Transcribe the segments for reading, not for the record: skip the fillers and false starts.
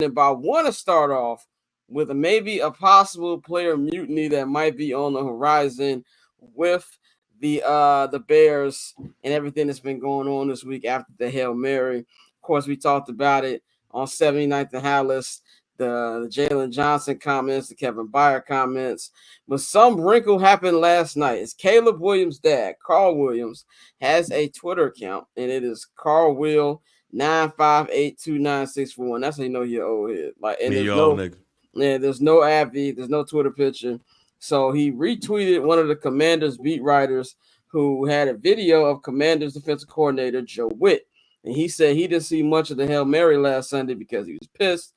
but I want to start off with maybe a possible player mutiny that might be on the horizon with the Bears and everything that's been going on this week after the Hail Mary. Of course, we talked about it on 79th and Halas, the Jalen Johnson comments, the Kevin Byard comments. But some wrinkle happened last night. It's Caleb Williams' dad, Carl Williams, has a Twitter account, and it is Carl Will 9582961. That's how you know you're old head. Like, and there's no Abby, there's no Twitter picture. So he retweeted one of the Commanders beat writers who had a video of Commanders defensive coordinator Joe Witt. And he said he didn't see much of the Hail Mary last Sunday because he was pissed.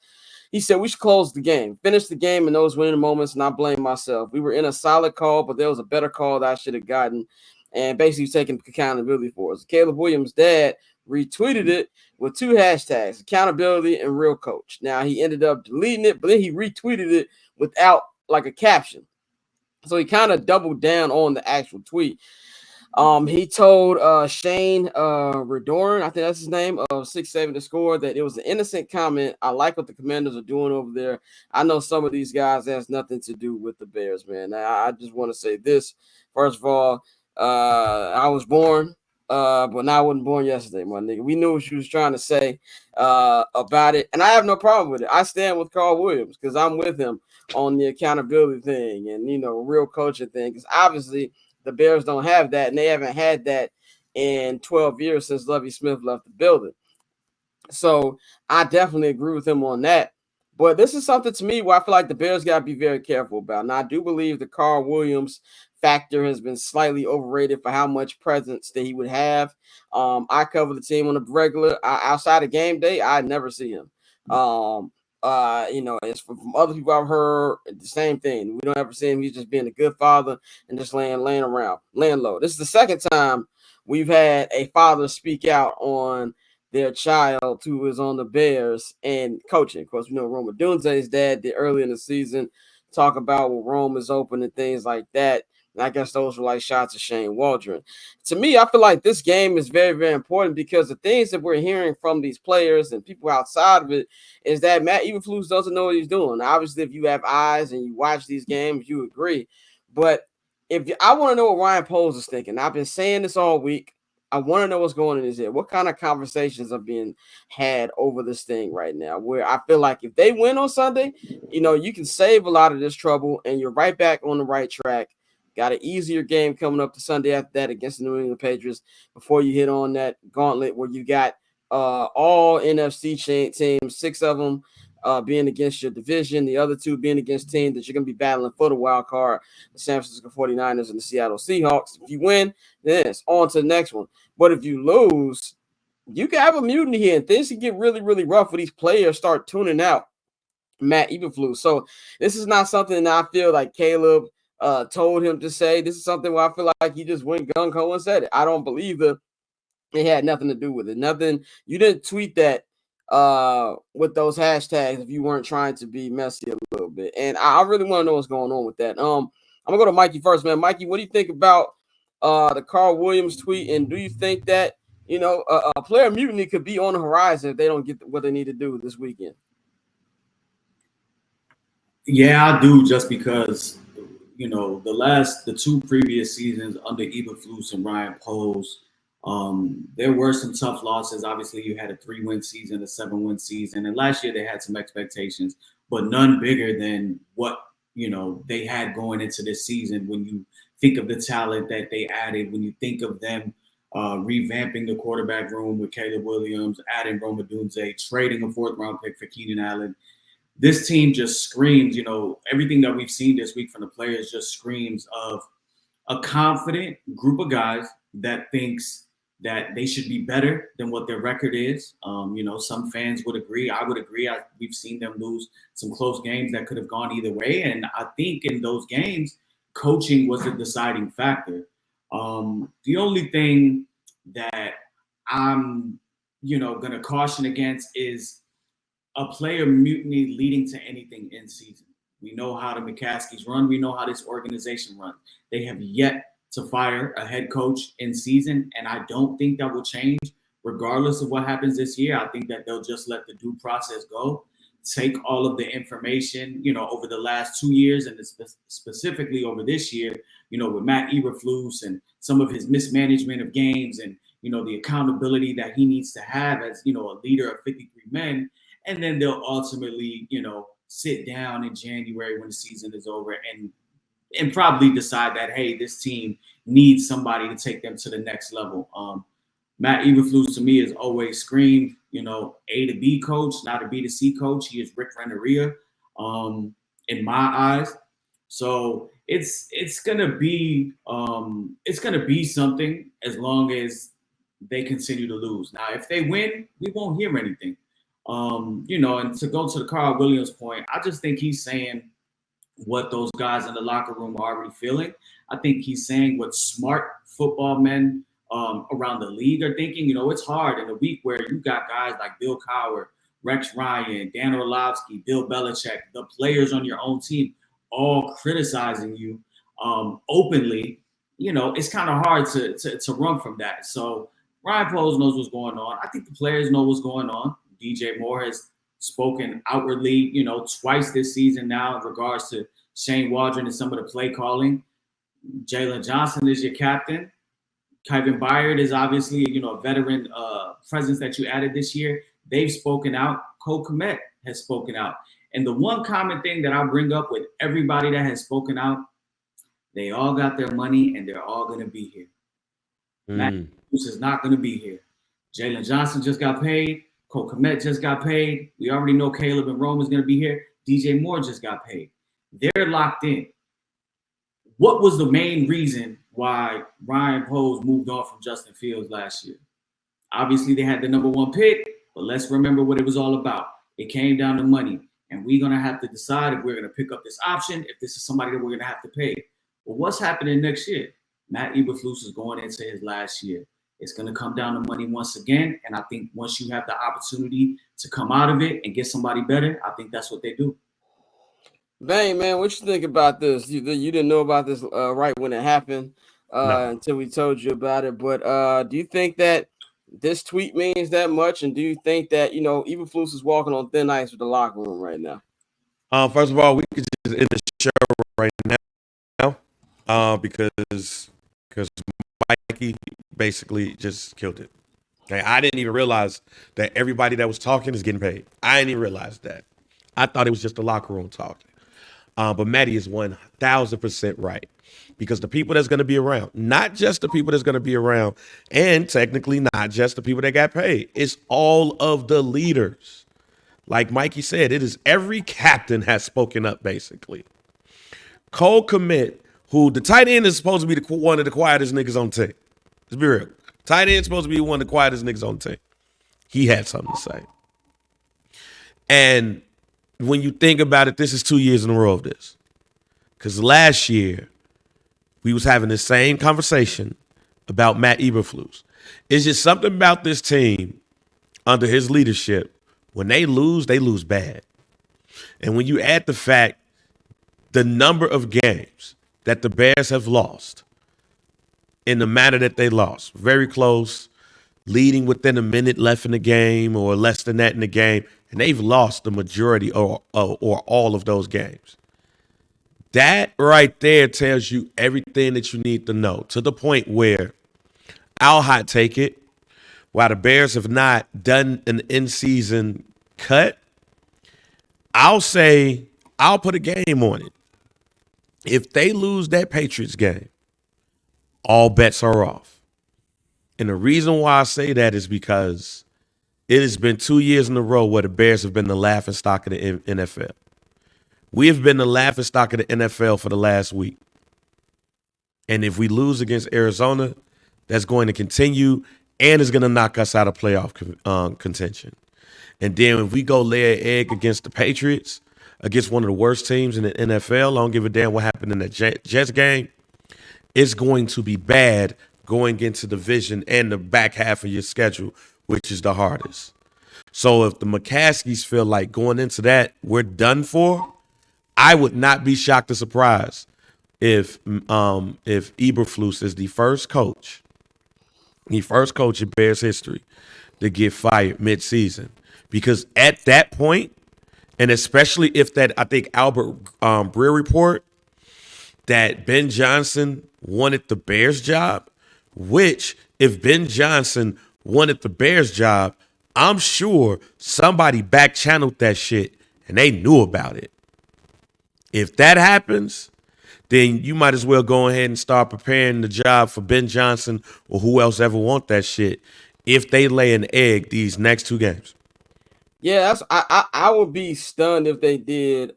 He said we should close the game, finish the game in those winning moments, and I blame myself. We were in a solid call, but there was a better call that I should have gotten, and basically taking accountability for us. Caleb Williams' dad retweeted it with two hashtags, accountability and real coach. Now, he ended up deleting it, but then he retweeted it without like a caption. So he kind of doubled down on the actual tweet. He told Shane Redoran, I think that's his name, of 6-7 to score, that it was an innocent comment. I like what the Commanders are doing over there. I know some of these guys has nothing to do with the Bears, man. Now, I just want to say this. First of all, I was born, but I wasn't born yesterday, my nigga. We knew what she was trying to say about it, and I have no problem with it. I stand with Carl Williams because I'm with him on the accountability thing and, real coaching thing, because obviously the Bears don't have that, and they haven't had that in 12 years since Lovie Smith left the building. So I definitely agree with him on that. But this is something to me where I feel like the Bears got to be very careful about. Now, I do believe the Carl Williams factor has been slightly overrated for how much presence that he would have. I cover the team on a regular. Outside of game day, I never see him. It's from other people I've heard the same thing. We don't ever see him. He's just being a good father and just laying around, laying low. This is the second time we've had a father speak out on their child who is on the Bears and coaching. Of course, we know Rome Odunze's dad did early in the season talk about when Rome is open and things like that. And I guess those were like shots of Shane Waldron. To me, I feel like this game is very, very important because the things that we're hearing from these players and people outside of it is that Matt Eberflus doesn't know what he's doing. Obviously, if you have eyes and you watch these games, you agree. But I want to know what Ryan Poles is thinking. I've been saying this all week. I want to know what's going on in his head. What kind of conversations are being had over this thing right now? Where I feel like if they win on Sunday, you can save a lot of this trouble and you're right back on the right track. Got an easier game coming up to Sunday after that against the New England Patriots before you hit on that gauntlet where you got all NFC teams, 6 of them being against your division, the other 2 being against teams that you're going to be battling for the wild card, the San Francisco 49ers and the Seattle Seahawks. If you win, then it's on to the next one. But if you lose, you can have a mutiny here, and things can get really, really rough when these players start tuning out Matt Eberflus. So this is not something that I feel like Caleb told him to say. This is something where I feel like he just went gung-ho and said it. I don't believe it had nothing to do with it. Nothing. You didn't tweet that with those hashtags if you weren't trying to be messy a little bit. And I really want to know what's going on with that. I'm gonna go to Mikey first, man. Mikey, what do you think about the Carl Williams tweet? And do you think that a player mutiny could be on the horizon if they don't get what they need to do this weekend? Yeah, I do, just because the 2 previous seasons under Eberflus and Ryan Poles, there were some tough losses. Obviously, you had a 3-win season, a 7-win season, and last year they had some expectations, but none bigger than what they had going into this season. When you think of the talent that they added, when you think of them revamping the quarterback room with Caleb Williams, adding Rome Odunze, trading a 4th-round pick for Keenan Allen, this team just screams. Everything that we've seen this week from the players just screams of a confident group of guys that thinks that they should be better than what their record is. Some fans would agree. I would agree. We've seen them lose some close games that could have gone either way. And I think in those games, coaching was the deciding factor. The only thing that I'm, going to caution against is a player mutiny leading to anything in season. We know how the McCaskies run. We know how this organization runs. They have yet to fire a head coach in season, and I don't think that will change regardless of what happens this year. I think that they'll just let the due process go. take all of the information, over the last 2 years and specifically over this year, with Matt Eberflus and some of his mismanagement of games and, the accountability that he needs to have as, a leader of 53 men. And then they'll ultimately, sit down in January when the season is over and probably decide that, hey, this team needs somebody to take them to the next level. Matt Eberflus to me has always screamed, A to B coach, not a B to C coach. He is Rick Renteria, in my eyes. So it's gonna be something as long as they continue to lose. Now, if they win, we won't hear anything. And to go to the Carl Williams point, I just think he's saying what those guys in the locker room are already feeling. I think he's saying what smart football men around the league are thinking. It's hard in a week where you got guys like Bill Cowher, Rex Ryan, Dan Orlovsky, Bill Belichick, the players on your own team, all criticizing you openly. It's kind of hard to run from that. So Ryan Poles knows what's going on. I think the players know what's going on. DJ Moore has spoken outwardly, twice this season now in regards to Shane Waldron and some of the play calling. Jalen Johnson is your captain. Kevin Byard is obviously, a veteran presence that you added this year. They've spoken out. Cole Kmet has spoken out. And the one common thing that I bring up with everybody that has spoken out, they all got their money and they're all going to be here. Matt Eberflus is not going to be here. Jalen Johnson just got paid. Cole Kmet just got paid. We already know Caleb and Rome is going to be here. DJ Moore just got paid. They're locked in. What was the main reason why Ryan Poles moved on from Justin Fields last year? Obviously, they had the number 1 pick, but let's remember what it was all about. It came down to money, and we're going to have to decide if we're going to pick up this option, if this is somebody that we're going to have to pay. Well, what's happening next year? Matt Eberflus is going into his last year. It's going to come down to money once again, and I think once you have the opportunity to come out of it and get somebody better, I think that's what they do. Bang, man, what you think about this? You didn't know about this right when it happened until we told you about it. But do you think that this tweet means that much? And do you think that, Eberflus is walking on thin ice with the locker room right now? First of all, we could just end the show right now because Mikey basically just killed it. Okay, I didn't even realize that everybody that was talking is getting paid. I didn't even realize that. I thought it was just the locker room talking. But Maddie is 1,000% right, because the people that's going to be around, not just the people that's going to be around, and technically not just the people that got paid, it's all of the leaders. Like Mikey said, it is every captain has spoken up, basically. Cole Kmet, who the tight end is supposed to be one of the quietest niggas on the team. Let's be real. Tight end is supposed to be one of the quietest niggas on the team. He had something to say. And when you think about it, this is 2 years in a row of this. Because last year, we was having the same conversation about Matt Eberflus. It's just something about this team under his leadership. When they lose bad. And when you add the fact, the number of games that the Bears have lost in the manner that they lost, very close, leading within a minute left in the game or less than that in the game, and they've lost the majority or all of those games. That right there tells you everything that you need to know, to the point where I'll hot take it. While the Bears have not done an in-season cut, I'll put a game on it. If they lose that Patriots game, all bets are off. And the reason why I say that is because it has been 2 years in a row where the Bears have been the laughingstock of the NFL. We have been the laughingstock of the NFL for the last week. And if we lose against Arizona, that's going to continue and is going to knock us out of playoff contention. And then if we go lay an egg against the Patriots, against one of the worst teams in the NFL, I don't give a damn what happened in the Jets game, it's going to be bad going into the division and the back half of your schedule, which is the hardest. So if the McCaskies feel like going into that, we're done for, I would not be shocked or surprised if Eberflus is the first coach in Bears history to get fired mid-season. Because at that point, And especially if that, I think Albert Breer report that Ben Johnson wanted the Bears job, which if Ben Johnson wanted the Bears job, I'm sure somebody back channeled that shit and they knew about it. If that happens, then you might as well go ahead and start preparing the job for Ben Johnson or who else ever want that shit if they lay an egg these next 2 games. Yeah, I would be stunned if they did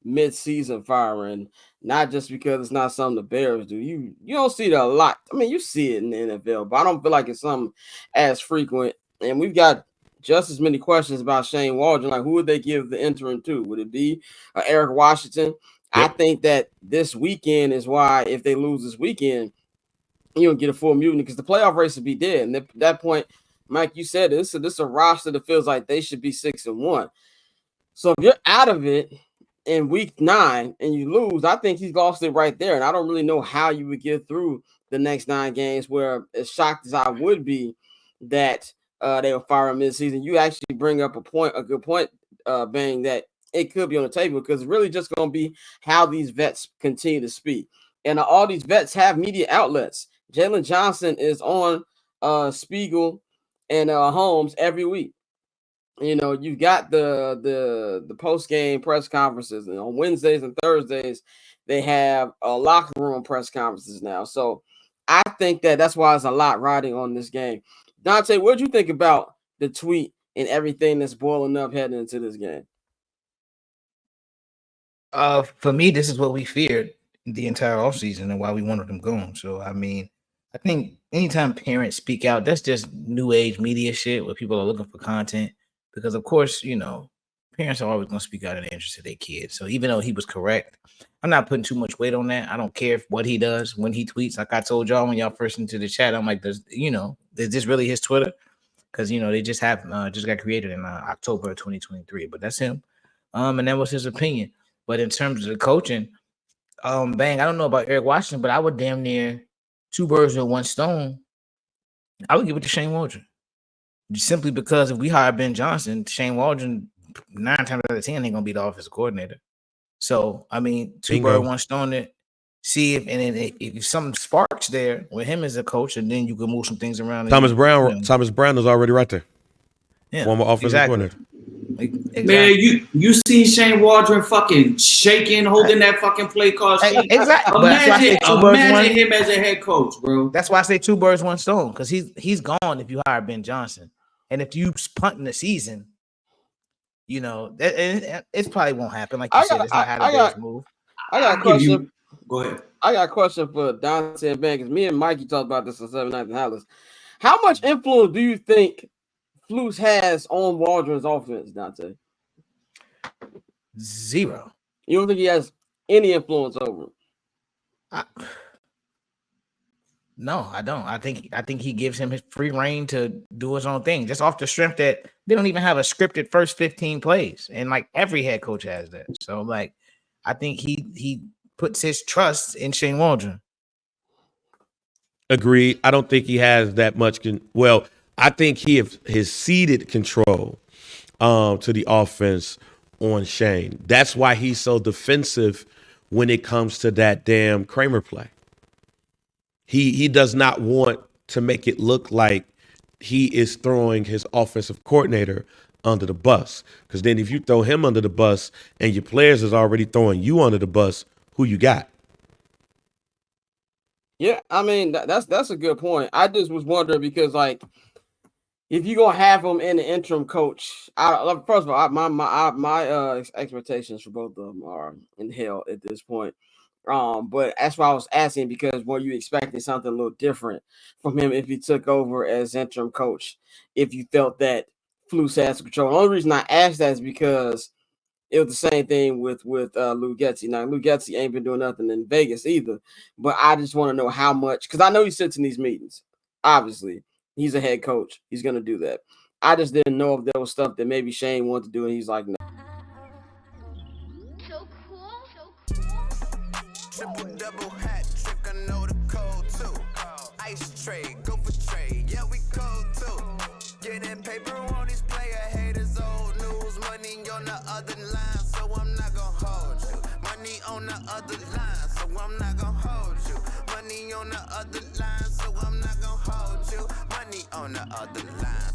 mid-season firing, not just because it's not something the Bears do. You don't see it a lot. I mean, you see it in the NFL, but I don't feel like it's something as frequent. And we've got just as many questions about Shane Waldron. Like, who would they give the interim to? Would it be Eric Washington? I think that this weekend is why, if they lose this weekend, you don't get a full mutiny because the playoff race would be dead. And at that point, Mike, you said this is a roster that feels like they should be 6-1. So if you're out of it in week 9 and you lose, I think he's lost it right there. And I don't really know how you would get through the next 9 games. Where, as shocked as I would be that they will fire him mid-season, you actually bring up a good point, Bang, that it could be on the table because it's really just going to be how these vets continue to speak. And all these vets have media outlets. Jalen Johnson is on Spiegel and Holmes every week. You know, you've got the post-game press conferences, and on Wednesdays and Thursdays they have locker room press conferences now. So I think that's why there's a lot riding on this game. Dante, what did you think about the tweet and everything that's boiling up heading into this game? For me, this is what we feared the entire offseason and why we wanted them gone. So, I mean, I think anytime parents speak out, that's just new age media shit where people are looking for content. Because, of course, you know, parents are always going to speak out in the interest of their kids. So even though he was correct, I'm not putting too much weight on that. I don't care what he does when he tweets. Like I told y'all when y'all first into the chat, I'm like, is this really his Twitter? Because, you know, they just got created in October of 2023. But that's him. And that was his opinion. But in terms of the coaching, Bang, I don't know about Eric Washington, but I would damn near 2 birds with 1 stone. I would give it to Shane Waldron. Simply because if we hire Ben Johnson, Shane Waldron 9 times out of 10 ain't gonna be the offensive coordinator. So I mean, 2 birds, 1 stone. It. See if something sparks there with him as a coach, and then you can move some things around. Thomas Brown is already right there. Yeah, one more offensive coordinator. Exactly. Man, you seen Shane Waldron fucking shaking, holding that fucking play card sheet. Exactly. Imagine him as a head coach, bro. That's why I say 2 birds, 1 stone, because he's gone if you hire Ben Johnson. And if you punt in the season, you know, it probably won't happen. Like you said, it's not how the Bears move. I got a question. Go ahead. I got a question for Dante and Ben, because me and Mikey talked about this on 7 Nights in Halas. How much influence do you think Flus has on Waldron's offense, Dante? 0. You don't think he has any influence over him? No, I don't. I think he gives him his free reign to do his own thing, just off the strength that they don't even have a scripted first 15 plays, and like every head coach has that. So like, I think he puts his trust in Shane Waldron. Agreed. I don't think he has that much. I think he has ceded control to the offense on Shane. That's why he's so defensive when it comes to that damn Kramer play. He does not want to make it look like he is throwing his offensive coordinator under the bus. Because then if you throw him under the bus and your players is already throwing you under the bus, who you got? Yeah, I mean, that's a good point. I just was wondering because, like, if you're gonna have him in the interim coach, first of all, my expectations for both of them are in hell at this point. But that's why I was asking, because were you expecting something a little different from him if he took over as interim coach? If you felt that Flus has control. The only reason I asked that is because it was the same thing with Lou Getsy. Now, Lou Getsy ain't been doing nothing in Vegas either, but I just want to know how much, because I know he sits in these meetings. Obviously, he's a head coach. He's going to do that. I just didn't know if there was stuff that maybe Shane wanted to do, and he's like, no. So cool. Triple double hat trick, I know the code too. Ice trade, go for trade, yeah, we cold too. Getting paper on these player haters, old news, money, on the other line, so I'm not gon' hold you. Money on the other line, so I'm not gon' hold you. Money on the other line, so I'm not gon' hold you. Money on the other line.